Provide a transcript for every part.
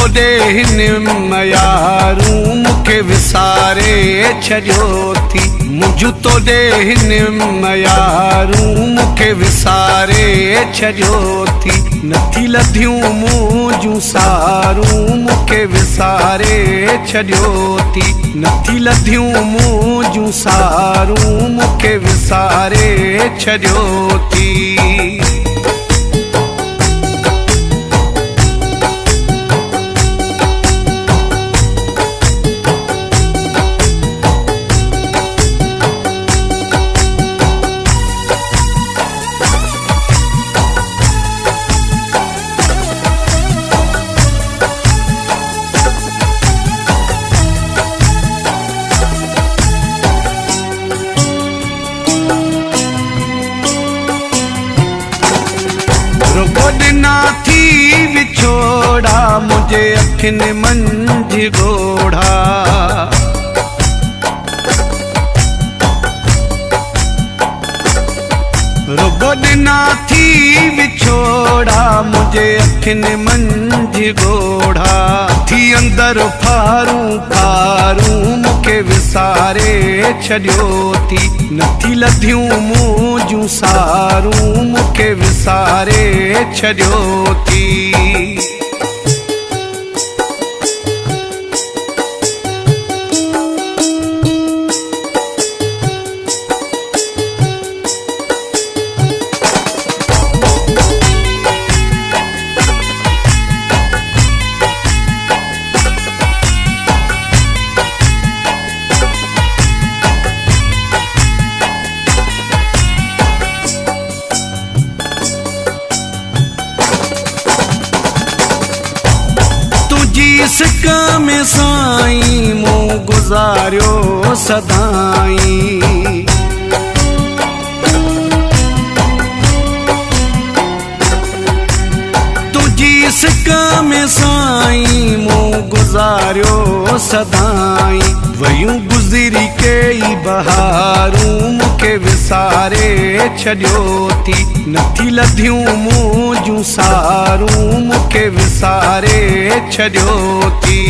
तो दे हिन मयारू मुखे विसारे छॾियो थी। मुंहिंजो तो दे हिन मयारू मुखे विसारे छॾियो थी। नथी लधियूं मुंहिंजूं सारूं मुखे विसारे छॾियो थी। नथी लधियूं मुंहिंजूं सारूं मुखे विसारे छॾियो थी। गोॾना थी विछोड़ा मुझे अखियुनि मंझि ॻोढ़ा। गोॾना थी विछोड़ा मुझे अखियुनि मंझि ॻोढ़ा। थी अंदर फारूं फारूं मुखे विसारे छॾियो थी। नथी लधियूं मुंहिंजूं सारूं मुखे विसारे छॾियो थी। इश्क़ में साईं मूं गुज़ारियो सदाईं। तुझी इश्क़ में साईं मूं गुज़ारियो सदाईं। वयूं गुज़री कई बहारूं मुखे विसारे छॾियो थी। नथी लधियूं मुंहिंजूं सारूं मुखे विसारे छॾियो थी।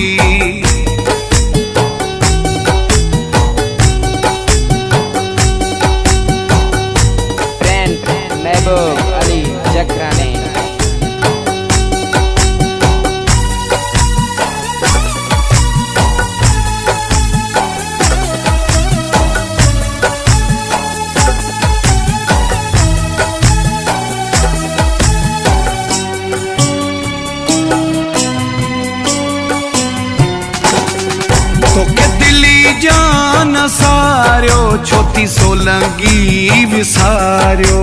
महबूब अली जकरानी। तोखे दिली जान सारियो छो थी सोलंगी विसारियो।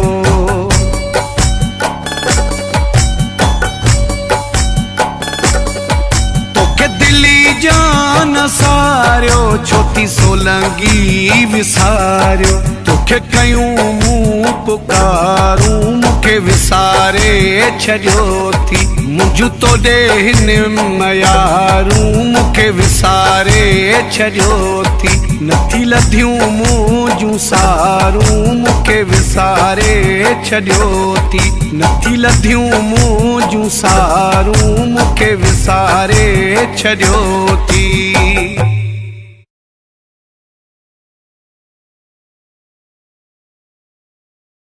तोखे दिली जान सारियो छो थी सोलंगी विसारियो। तोखे कयूं मूं पुकारूं मुखे विसारे छॾियो थी। मुंहिंजो तो दे हिन मयारू मुखे विसारे छॾियो थी। नथी लधियूं मुंहिंजूं सारूं मुखे विसारे छॾियो थी। नथी लधियूं मुंहिंजूं सारूं मुखे विसारे छॾियो थी।